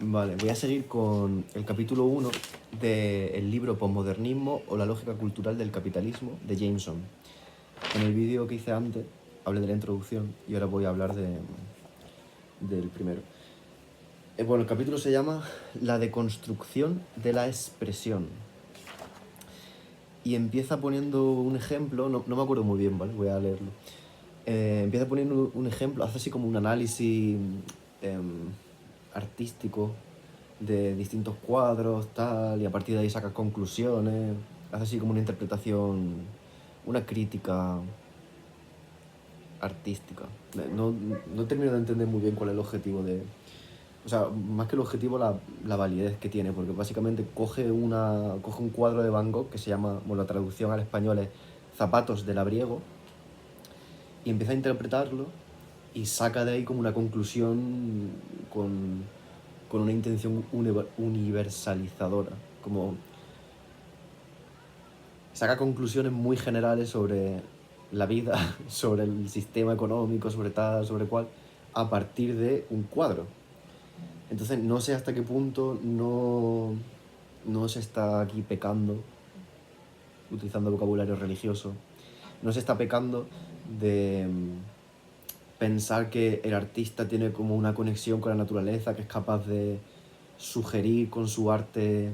Vale, voy a seguir con el capítulo 1 del libro Postmodernismo o la lógica cultural del capitalismo de Jameson. En el vídeo que hice antes hablé de la introducción y ahora voy a hablar del primero. Bueno, el capítulo se llama La deconstrucción de la expresión. Y empieza poniendo un ejemplo, no me acuerdo muy bien, ¿vale? Voy a leerlo. Empieza poniendo un ejemplo, hace así como un análisis artístico de distintos cuadros, tal, y a partir de ahí saca conclusiones, hace así como una interpretación, una crítica artística. No termino de entender muy bien cuál es el objetivo de... O sea, más que el objetivo, la validez que tiene, porque básicamente coge un cuadro de Van Gogh que se llama, bueno, la traducción al español es Zapatos de Labriego, y empieza a interpretarlo y saca de ahí como una conclusión con una intención universalizadora, como saca conclusiones muy generales sobre la vida, sobre el sistema económico, sobre tal, sobre cual, a partir de un cuadro. Entonces no sé hasta qué punto no se está aquí pecando, utilizando vocabulario religioso, no se está pecando de pensar que el artista tiene como una conexión con la naturaleza, que es capaz de sugerir con su arte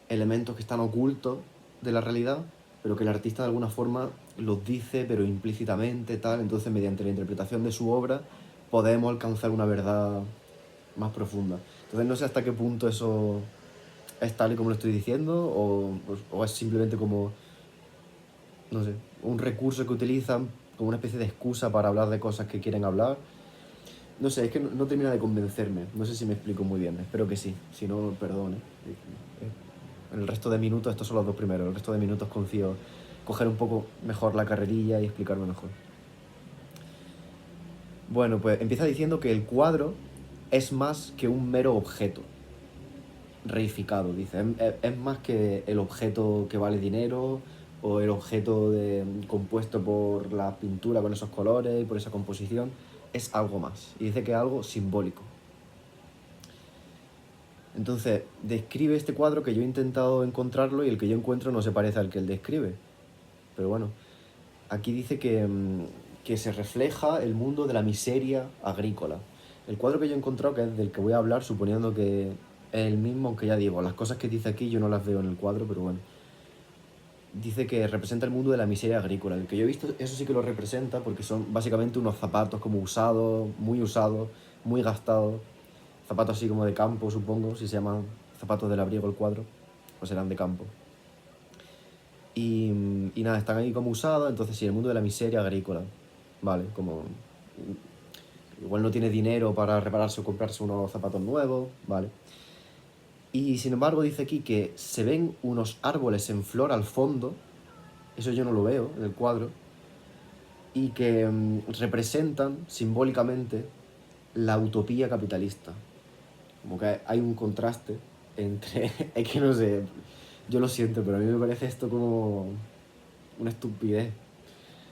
elementos que están ocultos de la realidad, pero que el artista de alguna forma los dice, pero implícitamente, tal. Entonces, mediante la interpretación de su obra, podemos alcanzar una verdad más profunda. Entonces, no sé hasta qué punto eso es tal y como lo estoy diciendo, o es simplemente como, no sé, un recurso que utilizan como una especie de excusa para hablar de cosas que quieren hablar. No sé, es que no termina de convencerme. No sé si me explico muy bien, espero que sí. Si no, perdone. El resto de minutos, estos son los dos primeros, el resto de minutos confío coger un poco mejor la carrerilla y explicarme mejor. Bueno, pues empieza diciendo que el cuadro es más que un mero objeto reificado, dice. Es más que el objeto que vale dinero o el objeto compuesto por la pintura con esos colores y por esa composición. Es algo más. Y dice que es algo simbólico. Entonces, describe este cuadro que yo he intentado encontrarlo y el que yo encuentro no se parece al que él describe. Pero bueno, aquí dice que se refleja el mundo de la miseria agrícola. El cuadro que yo he encontrado, que es del que voy a hablar, suponiendo que es el mismo, aunque ya digo, las cosas que dice aquí yo no las veo en el cuadro, pero bueno. Dice que representa el mundo de la miseria agrícola. El que yo he visto, eso sí que lo representa, porque son básicamente unos zapatos como usados, muy gastados. Zapatos así como de campo, supongo, si se llaman zapatos de labriego el cuadro, pues serán de campo. Y nada, están ahí como usados, entonces sí, el mundo de la miseria agrícola. Vale, como... Igual no tiene dinero para repararse o comprarse unos zapatos nuevos, vale. Y sin embargo dice aquí que se ven unos árboles en flor al fondo, eso yo no lo veo en el cuadro, y que representan simbólicamente la utopía capitalista. Como que hay un contraste entre... Es que no sé, yo lo siento, pero a mí me parece esto como una estupidez.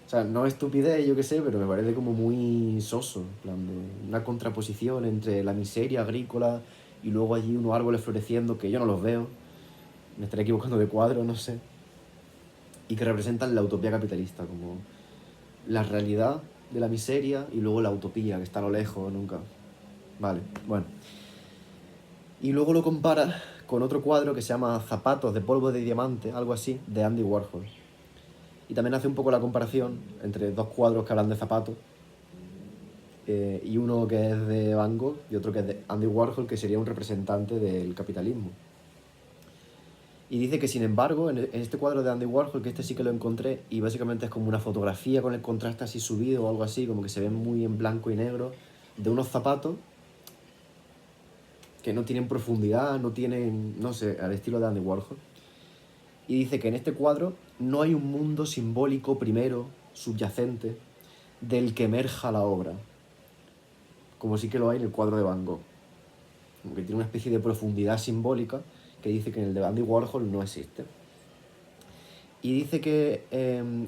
O sea, no estupidez, yo qué sé, pero me parece como muy soso, en plan de una contraposición entre la miseria agrícola y luego allí unos árboles floreciendo que yo no los veo, me estaré equivocando de cuadro, no sé, y que representan la utopía capitalista, como la realidad de la miseria y luego la utopía, que está a lo lejos, nunca. Vale, bueno. Y luego lo compara con otro cuadro que se llama Zapatos de polvo de diamante, algo así, de Andy Warhol. Y también hace un poco la comparación entre dos cuadros que hablan de zapatos, y uno que es de Van Gogh y otro que es de Andy Warhol, que sería un representante del capitalismo. Y dice que, sin embargo, en este cuadro de Andy Warhol, que este sí que lo encontré, y básicamente es como una fotografía con el contraste así subido o algo así, como que se ven muy en blanco y negro, de unos zapatos que no tienen profundidad, no tienen, no sé, al estilo de Andy Warhol. Y dice que en este cuadro no hay un mundo simbólico primero, subyacente, del que emerja la obra, como sí que lo hay en el cuadro de Van Gogh. Como que tiene una especie de profundidad simbólica que dice que en el de Andy Warhol no existe. Y dice que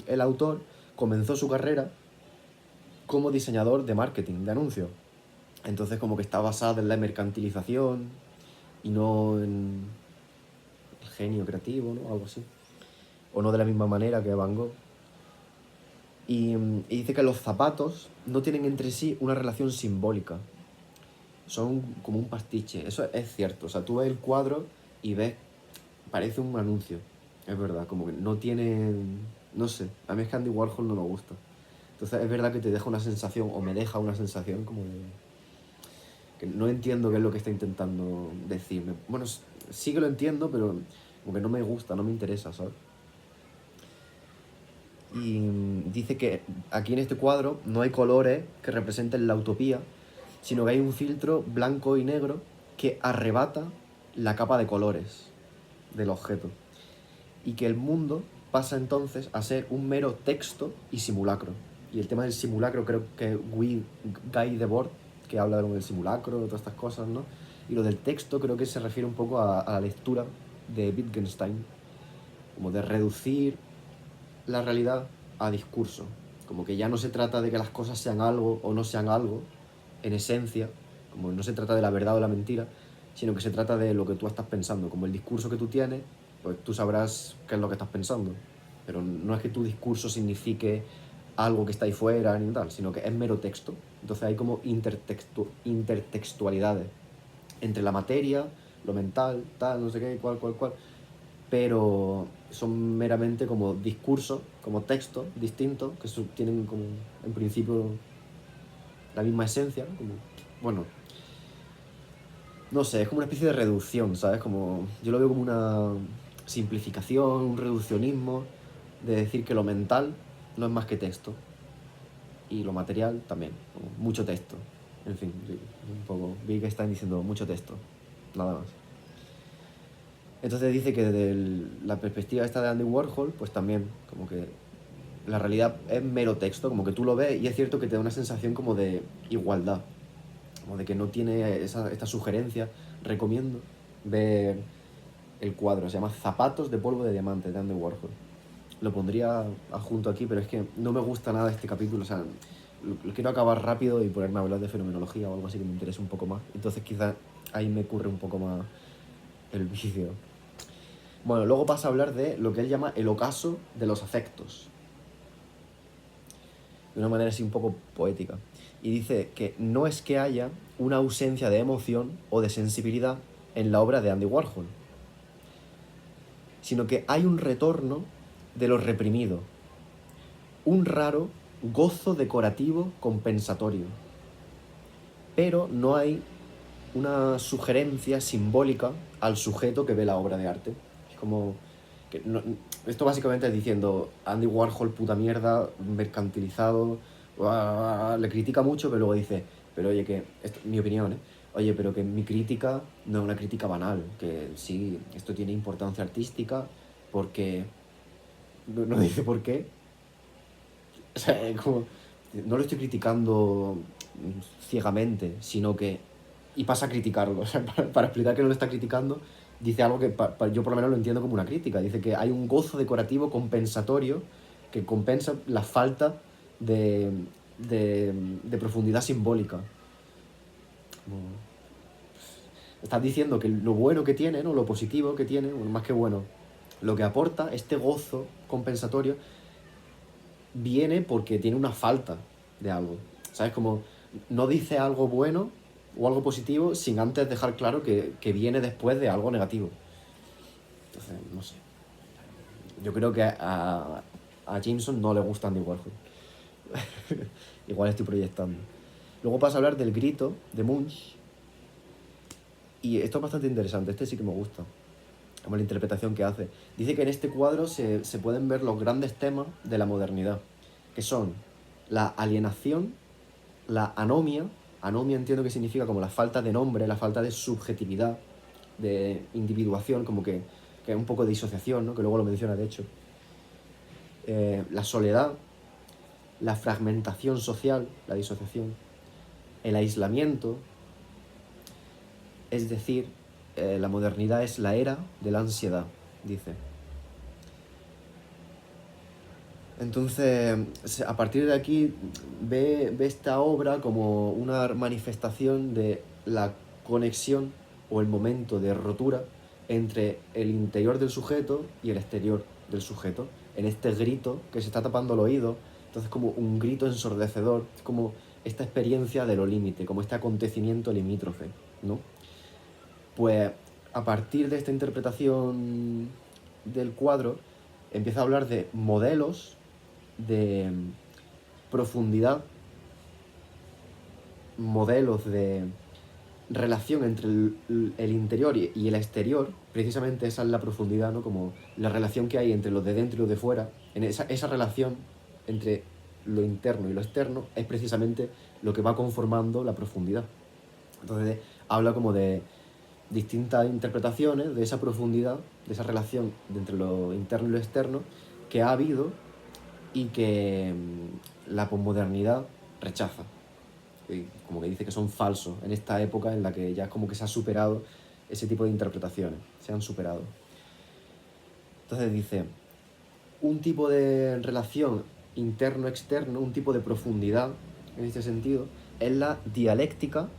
el autor comenzó su carrera como diseñador de marketing, de anuncios. Entonces como que está basada en la mercantilización y no en el genio creativo, ¿no? Algo así. O no de la misma manera que Van Gogh. Y dice que los zapatos no tienen entre sí una relación simbólica. Son como un pastiche. Eso es cierto. O sea, tú ves el cuadro y ves, parece un anuncio. Es verdad, como que no tiene... No sé, a mí es que Andy Warhol no me gusta. Entonces es verdad que te deja una sensación, o me deja una sensación como de... que no entiendo qué es lo que está intentando decirme. Bueno, sí que lo entiendo, pero como que no me gusta, no me interesa, ¿sabes? Y dice que aquí en este cuadro no hay colores que representen la utopía, sino que hay un filtro blanco y negro que arrebata la capa de colores del objeto. Y que el mundo pasa entonces a ser un mero texto y simulacro. Y el tema del simulacro creo que Guy Debord, que habla del simulacro, de todas estas cosas, ¿no? Y lo del texto creo que se refiere un poco a la lectura de Wittgenstein, como de reducir la realidad a discurso. Como que ya no se trata de que las cosas sean algo o no sean algo, en esencia, como no se trata de la verdad o la mentira, sino que se trata de lo que tú estás pensando. Como el discurso que tú tienes, pues tú sabrás qué es lo que estás pensando. Pero no es que tu discurso signifique algo que está ahí fuera ni tal, sino que es mero texto. Entonces hay como intertextualidades entre la materia, lo mental, tal, no sé qué, cual, pero son meramente como discursos, como textos distintos, que tienen como, en principio, la misma esencia, ¿no? Como, bueno, no sé, es como una especie de reducción, ¿sabes? Como, yo lo veo como una simplificación, un reduccionismo, de decir que lo mental no es más que texto, y lo material también, como mucho texto. En fin, un poco, vi que están diciendo mucho texto, nada más. Entonces dice que desde la perspectiva esta de Andy Warhol, pues también, como que la realidad es mero texto, como que tú lo ves y es cierto que te da una sensación como de igualdad, como de que no tiene esta sugerencia. Recomiendo ver el cuadro, se llama Zapatos de polvo de diamante de Andy Warhol. Lo pondría adjunto aquí, pero es que no me gusta nada este capítulo, o sea, lo quiero acabar rápido y ponerme a hablar de fenomenología o algo así que me interese un poco más. Entonces quizás ahí me curre un poco más el vídeo. Bueno, luego pasa a hablar de lo que él llama el ocaso de los afectos, de una manera así un poco poética. Y dice que no es que haya una ausencia de emoción o de sensibilidad en la obra de Andy Warhol, sino que hay un retorno de lo reprimido, un raro gozo decorativo compensatorio, pero no hay una sugerencia simbólica al sujeto que ve la obra de arte. Es como... Que no, esto básicamente es diciendo Andy Warhol, puta mierda, mercantilizado, le critica mucho, pero luego dice, pero oye, que, esto, mi opinión, ¿eh? Oye, pero que mi crítica no es una crítica banal, que sí, esto tiene importancia artística, porque... No dice por qué. O sea, como, no lo estoy criticando ciegamente, sino que... Y pasa a criticarlo. O sea, para explicar que no lo está criticando, dice algo que yo por lo menos lo entiendo como una crítica. Dice que hay un gozo decorativo compensatorio que compensa la falta de, de profundidad simbólica. Como, estás diciendo que lo bueno que tiene, ¿no? Lo positivo que tiene, bueno, más que bueno, lo que aporta, este gozo compensatorio, viene porque tiene una falta de algo. ¿Sabes? Como no dice algo bueno o algo positivo sin antes dejar claro que viene después de algo negativo. Entonces, no sé. Yo creo que a Jameson no le gusta Andy Warhol. Igual estoy proyectando. Luego pasa a hablar del grito de Munch. Y esto es bastante interesante. Este sí que me gusta. Como la interpretación que hace. Dice que en este cuadro se pueden ver los grandes temas de la modernidad. Que son la alienación, la anomia. Anomia entiendo que significa como la falta de nombre, la falta de subjetividad, de individuación, como que es un poco de disociación, ¿no? Que luego lo menciona de hecho. La soledad, la fragmentación social, la disociación, el aislamiento, es decir, la modernidad es la era de la ansiedad, dice. Entonces, a partir de aquí, ve esta obra como una manifestación de la conexión o el momento de rotura entre el interior del sujeto y el exterior del sujeto, en este grito que se está tapando el oído. Entonces, como un grito ensordecedor, como esta experiencia de lo límite, como este acontecimiento limítrofe, ¿no? Pues a partir de esta interpretación del cuadro, empieza a hablar de modelos de profundidad, modelos de relación entre el interior y el exterior. Precisamente esa es la profundidad, ¿no? Como la relación que hay entre lo de dentro y lo de fuera. En esa relación entre lo interno y lo externo es precisamente lo que va conformando la profundidad. Entonces habla como de distintas interpretaciones de esa profundidad, de esa relación entre lo interno y lo externo que ha habido y que la posmodernidad rechaza. Como que dice que son falsos en esta época en la que ya es como que se ha superado ese tipo de interpretaciones, se han superado. Entonces dice, un tipo de relación interno-externo, un tipo de profundidad en este sentido, es la dialéctica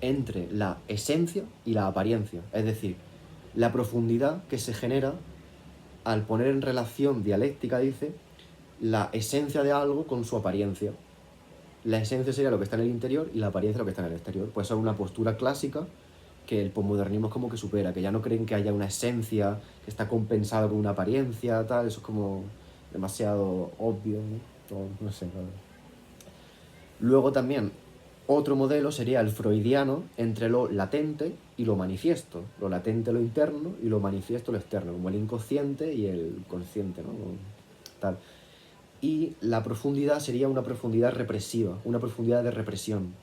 entre la esencia y la apariencia. Es decir, la profundidad que se genera al poner en relación dialéctica, dice, la esencia de algo con su apariencia. La esencia sería lo que está en el interior y la apariencia lo que está en el exterior. Pues eso es una postura clásica que el posmodernismo es como que supera, que ya no creen que haya una esencia que está compensada con una apariencia, tal, eso es como demasiado obvio, ¿no? O no sé, claro. Luego también, otro modelo sería el freudiano entre lo latente y lo manifiesto. Lo latente lo interno y lo manifiesto lo externo, como el inconsciente y el consciente, ¿no? Tal. Y la profundidad sería una profundidad represiva, una profundidad de represión.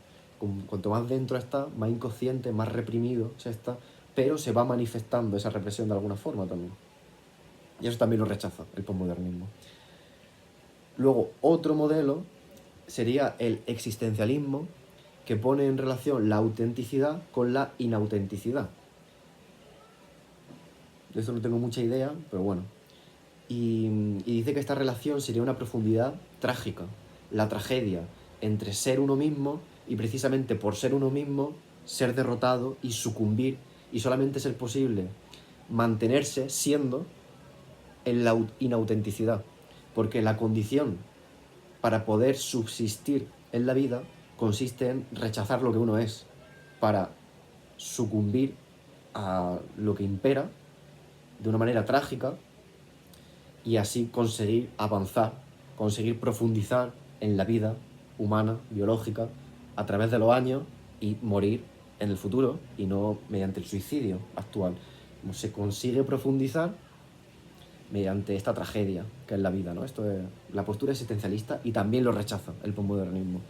Cuanto más dentro está, más inconsciente, más reprimido se está, pero se va manifestando esa represión de alguna forma también. Y eso también lo rechaza el posmodernismo. Luego, otro modelo sería el existencialismo, que pone en relación la autenticidad con la inautenticidad. De esto no tengo mucha idea, pero bueno. Y dice que esta relación sería una profundidad trágica, la tragedia entre ser uno mismo y precisamente por ser uno mismo ser derrotado y sucumbir, y solamente ser posible mantenerse siendo en la inautenticidad, porque la condición para poder subsistir en la vida consiste en rechazar lo que uno es, para sucumbir a lo que impera de una manera trágica y así conseguir avanzar, conseguir profundizar en la vida humana, biológica, a través de los años y morir en el futuro y no mediante el suicidio actual. Como se consigue profundizar mediante esta tragedia que es la vida, ¿no? Esto es la postura existencialista y también lo rechaza el posmodernismo.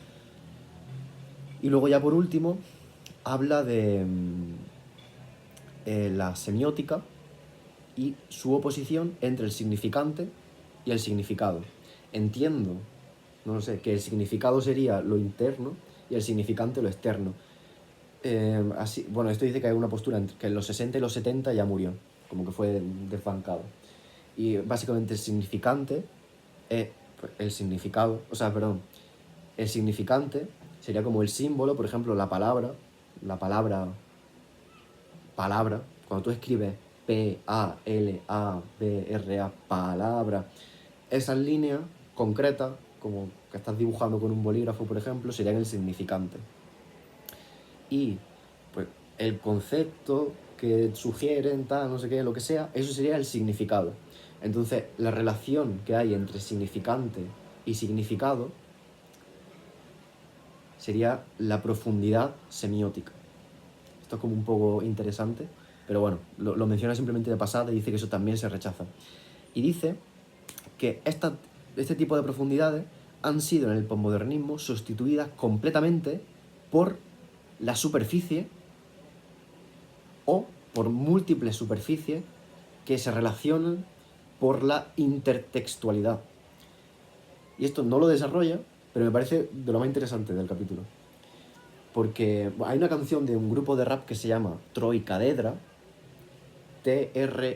Y luego ya por último habla de la semiótica y su oposición entre el significante y el significado. Entiendo, no lo sé, que el significado sería lo interno y el significante lo externo. Así, bueno, esto dice que hay una postura que en los 60 y los 70 ya murió, como que fue desbancado. Y básicamente el significante es el significado, o sea, perdón, el significante sería como el símbolo, por ejemplo, la palabra, cuando tú escribes P-A-L-A-B-R-A, palabra, esas líneas concretas, como que estás dibujando con un bolígrafo, por ejemplo, serían el significante. Y pues el concepto que sugieren, tal, no sé qué, lo que sea, eso sería el significado. Entonces, la relación que hay entre significante y significado sería la profundidad semiótica. Esto es como un poco interesante, pero bueno, lo menciona simplemente de pasada y dice que eso también se rechaza. Y dice que este tipo de profundidades han sido en el posmodernismo sustituidas completamente por la superficie o por múltiples superficies que se relacionan por la intertextualidad. Y esto no lo desarrolla, pero me parece de lo más interesante del capítulo. Porque hay una canción de un grupo de rap que se llama Troicadedra, Troikadedra,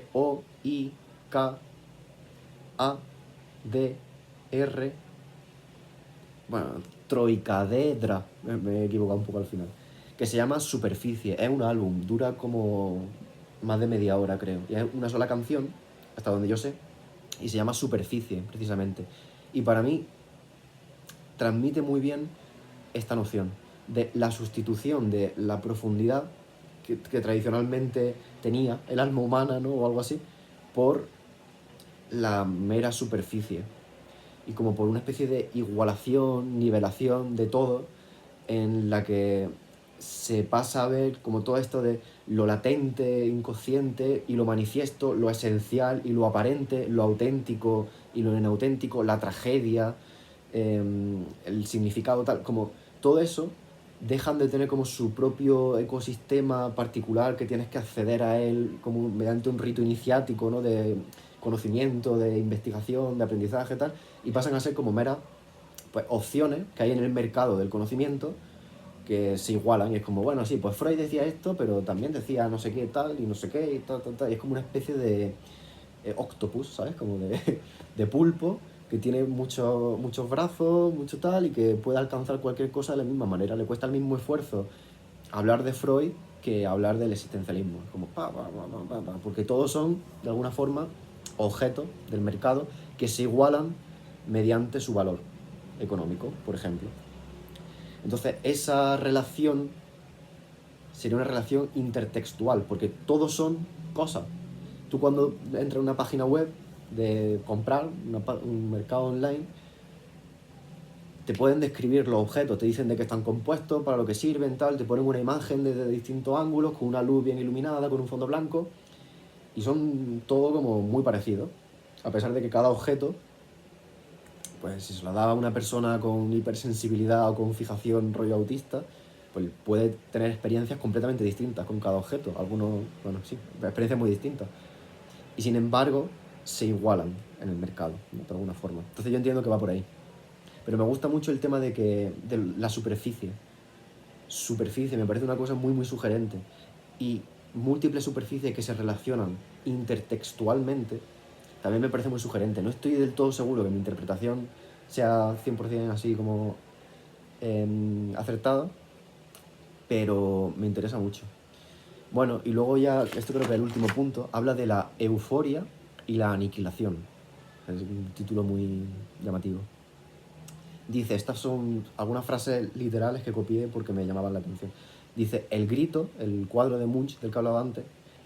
R, bueno, Troicadedra, me he equivocado un poco al final, que se llama Superficie. Es un álbum, dura como más de media hora, creo. Y es una sola canción, hasta donde yo sé, y se llama Superficie, precisamente. Y para mí transmite muy bien esta noción de la sustitución de la profundidad que tradicionalmente tenía el alma humana, ¿no? O algo así, por la mera superficie. Y como por una especie de igualación, nivelación de todo, en la que se pasa a ver como todo esto de lo latente, inconsciente, y lo manifiesto, lo esencial y lo aparente, lo auténtico y lo inauténtico, la tragedia, el significado tal, como todo eso dejan de tener como su propio ecosistema particular que tienes que acceder a él como mediante un rito iniciático, ¿no? De conocimiento, de investigación, de aprendizaje tal, y pasan a ser como meras pues, opciones que hay en el mercado del conocimiento que se igualan y es como, bueno, sí, pues Freud decía esto, pero también decía no sé qué tal y no sé qué y tal, tal, tal, y es como una especie de octopus, ¿sabes? Como de pulpo que tiene muchos brazos, mucho tal, y que puede alcanzar cualquier cosa de la misma manera. Le cuesta el mismo esfuerzo hablar de Freud que hablar del existencialismo. Como porque todos son, de alguna forma, objetos del mercado que se igualan mediante su valor económico, por ejemplo. Entonces, esa relación sería una relación intertextual, porque todos son cosas. Tú cuando entras en una página web de comprar, un mercado online, te pueden describir los objetos, te dicen de qué están compuestos, para lo que sirven, tal, te ponen una imagen desde distintos ángulos, con una luz bien iluminada, con un fondo blanco, y son todo como muy parecidos, a pesar de que cada objeto, pues si se lo da a una persona con hipersensibilidad o con fijación rollo autista, pues puede tener experiencias completamente distintas con cada objeto, algunos, bueno, sí, experiencias muy distintas. Y sin embargo, se igualan en el mercado, ¿no? De alguna forma. Entonces yo entiendo que va por ahí. Pero me gusta mucho el tema de la superficie. Superficie, me parece una cosa muy, muy sugerente. Y múltiples superficies que se relacionan intertextualmente, también me parece muy sugerente. No estoy del todo seguro que mi interpretación sea 100% así como acertada, pero me interesa mucho. Bueno, y luego ya, esto creo que es el último punto, habla de la euforia y la aniquilación. Es un título muy llamativo. Dice, estas son algunas frases literales que copié porque me llamaban la atención. Dice, el grito, el cuadro de Munch del que hablaba antes,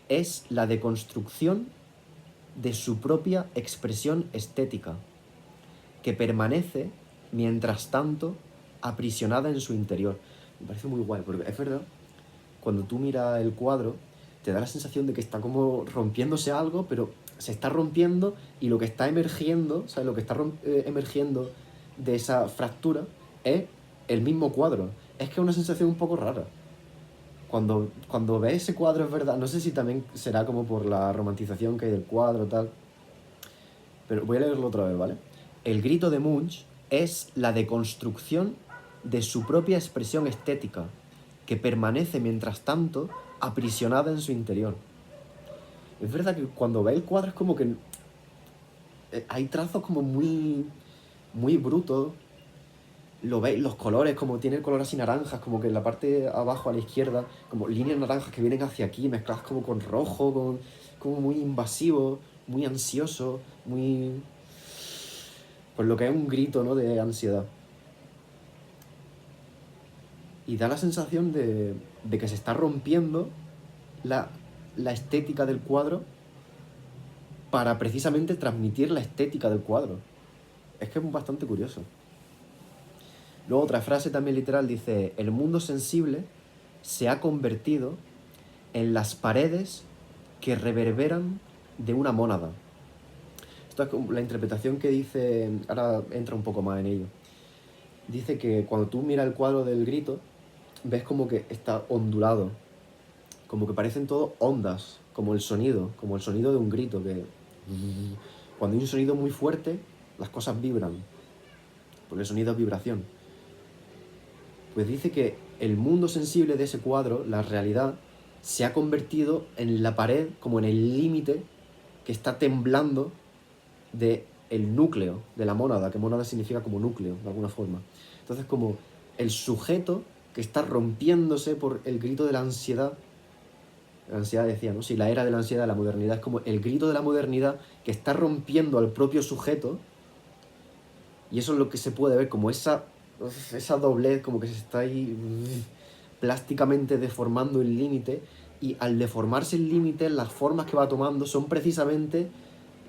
es la deconstrucción de su propia expresión estética, que permanece, mientras tanto, aprisionada en su interior. Me parece muy guay, porque es verdad, cuando tú miras el cuadro, te da la sensación de que está como rompiéndose algo, pero se está rompiendo y lo que está emergiendo, ¿sabes? Lo que está emergiendo de esa fractura es el mismo cuadro. Es que es una sensación un poco rara. Cuando ves ese cuadro es verdad, no sé si también será como por la romantización que hay del cuadro tal, pero voy a leerlo otra vez, ¿vale? El grito de Munch es la deconstrucción de su propia expresión estética, que permanece mientras tanto aprisionada en su interior. Es verdad que cuando ves el cuadro es como que hay trazos como muy, muy brutos. Lo veis, los colores, como tiene el color así naranjas, como que en la parte de abajo a la izquierda, como líneas naranjas que vienen hacia aquí, mezcladas como con rojo, como muy invasivo, muy ansioso, muy... Pues lo que es un grito, ¿no? De ansiedad. Y da la sensación de que se está rompiendo la estética del cuadro para precisamente transmitir la estética del cuadro. Es que es bastante curioso. Luego otra frase también literal dice, el mundo sensible se ha convertido en las paredes que reverberan de una mónada. Esto es la interpretación que dice, ahora entra un poco más en ello. Dice que cuando tú miras el cuadro del grito, ves como que está ondulado, como que parecen todo ondas, como el sonido de un grito, que cuando hay un sonido muy fuerte, las cosas vibran, porque el sonido es vibración. Pues dice que el mundo sensible de ese cuadro, la realidad, se ha convertido en la pared, como en el límite que está temblando de el núcleo de la mónada, que mónada significa como núcleo, de alguna forma. Entonces, como el sujeto que está rompiéndose por el grito de la ansiedad decía, ¿no? Sí, la era de la ansiedad, la modernidad, es como el grito de la modernidad que está rompiendo al propio sujeto, y eso es lo que se puede ver, como esa doblez, como que se está ahí plásticamente deformando el límite, y al deformarse el límite, las formas que va tomando son precisamente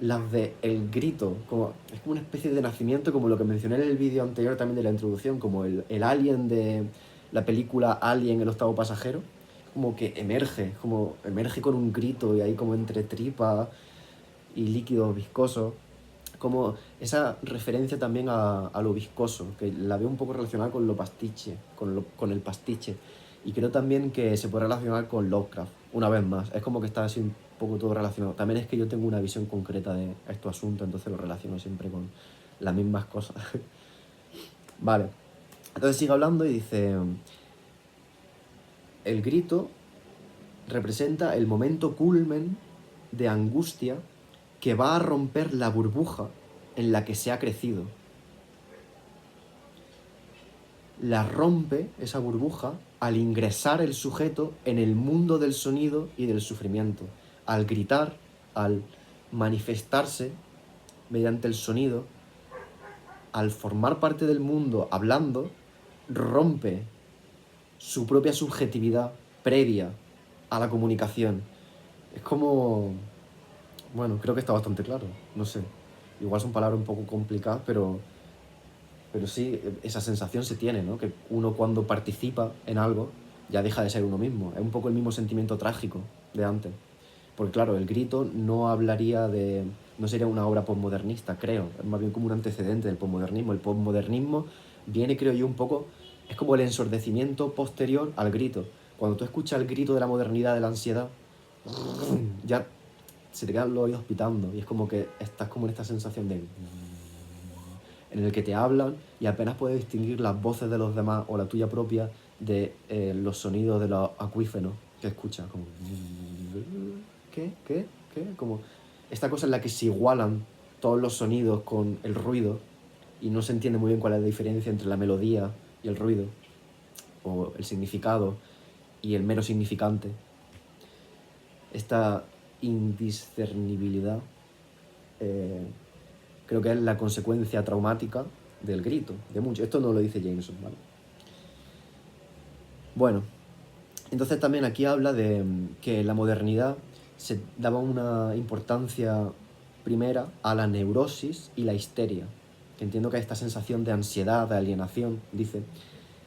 las de el grito, es como una especie de nacimiento, como lo que mencioné en el vídeo anterior también de la introducción, como el alien de la película Alien, el octavo pasajero, como que emerge con un grito y ahí como entre tripa y líquido viscoso, como esa referencia también a lo viscoso, que la veo un poco relacionada con lo pastiche, con el pastiche, y creo también que se puede relacionar con Lovecraft, una vez más, es como que está así un poco todo relacionado. También es que yo tengo una visión concreta de estos asuntos, entonces lo relaciono siempre con las mismas cosas. Vale, entonces sigue hablando y dice, el grito representa el momento culmen de angustia que va a romper la burbuja en la que se ha crecido. La rompe esa burbuja al ingresar el sujeto en el mundo del sonido y del sufrimiento. Al gritar, al manifestarse mediante el sonido, al formar parte del mundo hablando, rompe su propia subjetividad previa a la comunicación. Es como... Bueno, creo que está bastante claro, no sé. Igual son palabras un poco complicadas, pero sí, esa sensación se tiene, ¿no? Que uno cuando participa en algo ya deja de ser uno mismo. Es un poco el mismo sentimiento trágico de antes. Porque claro, el grito no hablaría de... no sería una obra postmodernista, creo. Es más bien como un antecedente del postmodernismo. El postmodernismo viene, creo yo, un poco... es como el ensordecimiento posterior al grito. Cuando tú escuchas el grito de la modernidad, de la ansiedad, ya se te quedan los oídos pitando. Y es como que estás como en esta sensación de... en el que te hablan y apenas puedes distinguir las voces de los demás o la tuya propia de los sonidos de los acuíferos que escuchas. Como... ¿Qué? Como esta cosa en la que se igualan todos los sonidos con el ruido y no se entiende muy bien cuál es la diferencia entre la melodía y el ruido, o el significado y el mero significante. Esta indiscernibilidad creo que es la consecuencia traumática del grito, de mucho. Esto no lo dice Jameson, ¿vale? Bueno, entonces también aquí habla de que la modernidad se daba una importancia primera a la neurosis y la histeria, que entiendo que es esta sensación de ansiedad, de alienación, dice.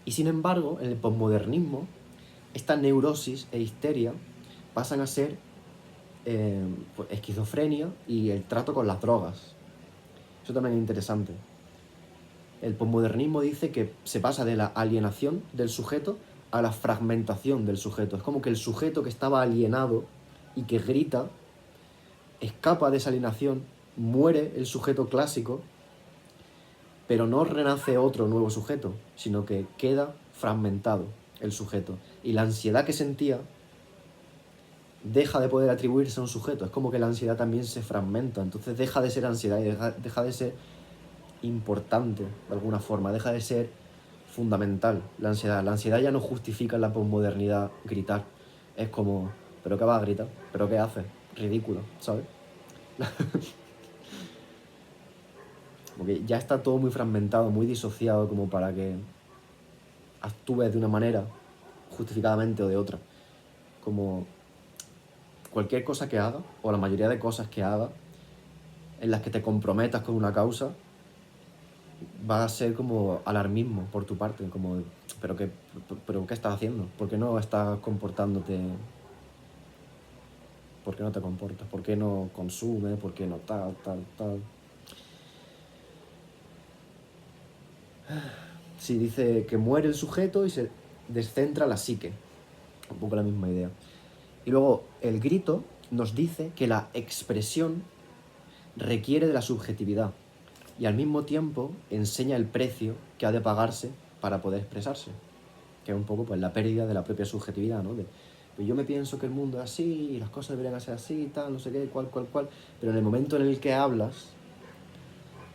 Y sin embargo, en el posmodernismo, esta neurosis e histeria pasan a ser pues, esquizofrenia y el trato con las drogas. Eso también es interesante. El posmodernismo dice que se pasa de la alienación del sujeto a la fragmentación del sujeto. Es como que el sujeto que estaba alienado y que grita escapa de esa alienación, muere el sujeto clásico, pero no renace otro nuevo sujeto, sino que queda fragmentado el sujeto. Y la ansiedad que sentía deja de poder atribuirse a un sujeto. Es como que la ansiedad también se fragmenta, entonces deja de ser ansiedad y deja de ser importante de alguna forma, deja de ser fundamental la ansiedad. La ansiedad ya no justifica en la posmodernidad gritar. Es como, ¿pero qué vas a gritar? ¿Pero qué haces? Ridículo, ¿sabes? Porque ya está todo muy fragmentado, muy disociado como para que actúes de una manera, justificadamente o de otra. Como cualquier cosa que haga, o la mayoría de cosas que haga, en las que te comprometas con una causa, va a ser como alarmismo por tu parte, como, ¿pero qué estás haciendo? ¿Por qué no estás comportándote? ¿Por qué no te comportas? ¿Por qué no consumes? ¿Por qué no tal? Sí, dice que muere el sujeto y se descentra la psique. Un poco la misma idea. Y luego el grito nos dice que la expresión requiere de la subjetividad y al mismo tiempo enseña el precio que ha de pagarse para poder expresarse, que es un poco pues la pérdida de la propia subjetividad, ¿no? Pues yo me pienso que el mundo es así y las cosas deberían ser así y tal, no sé qué, cual, pero en el momento en el que hablas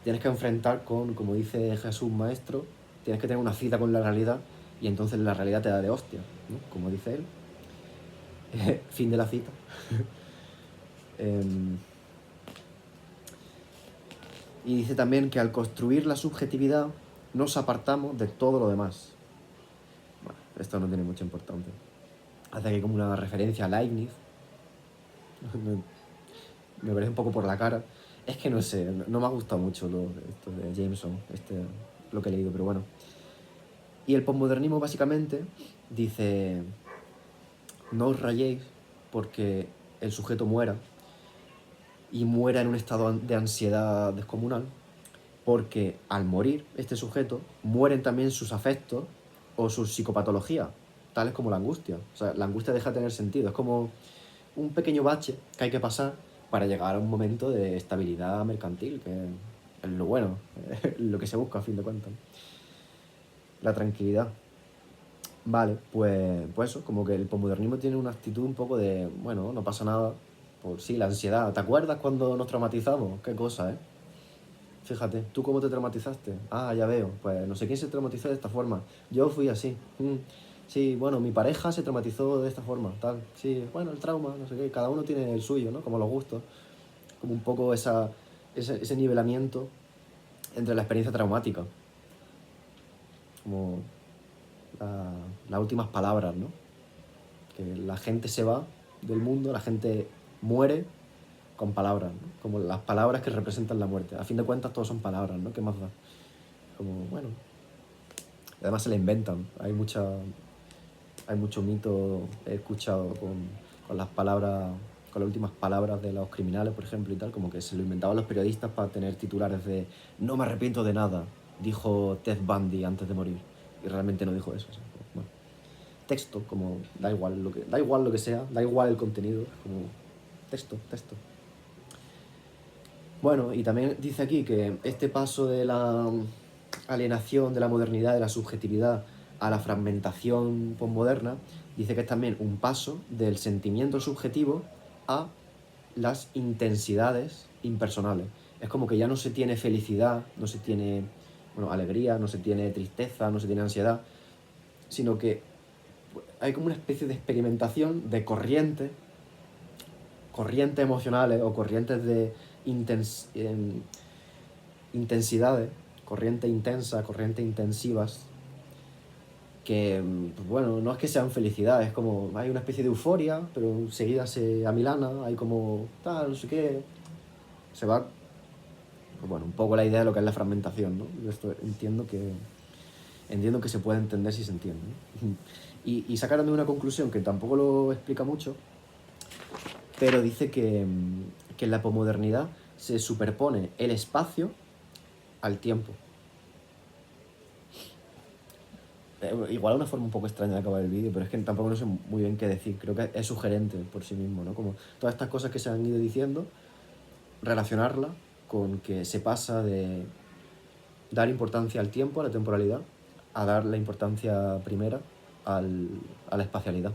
tienes que enfrentar con, como dice Jesús Maestro, tienes que tener una cita con la realidad y entonces la realidad te da de hostia, ¿no? Como dice él. Fin de la cita. Y dice también que al construir la subjetividad nos apartamos de todo lo demás. Bueno, esto no tiene mucha importancia. Hace aquí como una referencia a Leibniz. Me parece un poco por la cara. Es que no sé, no me ha gustado mucho esto de Jameson, lo que he leído, pero bueno. Y el posmodernismo básicamente dice, no os rayéis porque el sujeto muera y muera en un estado de ansiedad descomunal, porque al morir este sujeto mueren también sus afectos o su psicopatología, tales como la angustia. O sea, la angustia deja de tener sentido, es como un pequeño bache que hay que pasar para llegar a un momento de estabilidad mercantil, que es lo bueno, lo que se busca a fin de cuentas. La tranquilidad. Vale, pues eso, como que el posmodernismo tiene una actitud un poco de, bueno, no pasa nada, por sí, la ansiedad. ¿Te acuerdas cuando nos traumatizamos? Qué cosa, ¿eh? Fíjate, ¿tú cómo te traumatizaste? Ah, ya veo, pues no sé quién se traumatizó de esta forma. Yo fui así. Sí, bueno, mi pareja se traumatizó de esta forma, tal. Sí, bueno, el trauma, no sé qué, cada uno tiene el suyo, ¿no? Como los gustos. Como un poco ese nivelamiento entre la experiencia traumática. Como las últimas palabras, ¿no? Que la gente se va del mundo, la gente muere con palabras, ¿no? Como las palabras que representan la muerte. A fin de cuentas, todos son palabras, ¿no? ¿Qué más da? Como, bueno. Además se la inventan. Hay mucho mito, he escuchado con las palabras, con las últimas palabras de los criminales, por ejemplo, y tal, como que se lo inventaban los periodistas para tener titulares de no me arrepiento de nada, dijo Ted Bundy antes de morir. Y realmente no dijo eso. O sea, bueno, texto, como da igual lo que sea, da igual el contenido, como texto. Bueno, y también dice aquí que este paso de la alienación de la modernidad, de la subjetividad, a la fragmentación posmoderna, dice que es también un paso del sentimiento subjetivo a las intensidades impersonales. Es como que ya no se tiene felicidad, no se tiene, bueno, alegría, no se tiene tristeza, no se tiene ansiedad, sino que hay como una especie de experimentación de corrientes emocionales o corrientes de intensidades, corrientes intensas, corrientes intensivas, que, pues bueno, no es que sean felicidad, es como, hay una especie de euforia, pero enseguida se amilana, hay como, tal, no sé qué, se va, pues bueno, un poco la idea de lo que es la fragmentación, ¿no? Yo esto entiendo que se puede entender si se entiende, ¿no? Y sacaron de una conclusión que tampoco lo explica mucho, pero dice que en la posmodernidad se superpone el espacio al tiempo. Igual una forma un poco extraña de acabar el vídeo, pero es que tampoco no sé muy bien qué decir. Creo que es sugerente por sí mismo, ¿no? Como todas estas cosas que se han ido diciendo, relacionarla con que se pasa de dar importancia al tiempo, a la temporalidad, a dar la importancia primera a la espacialidad.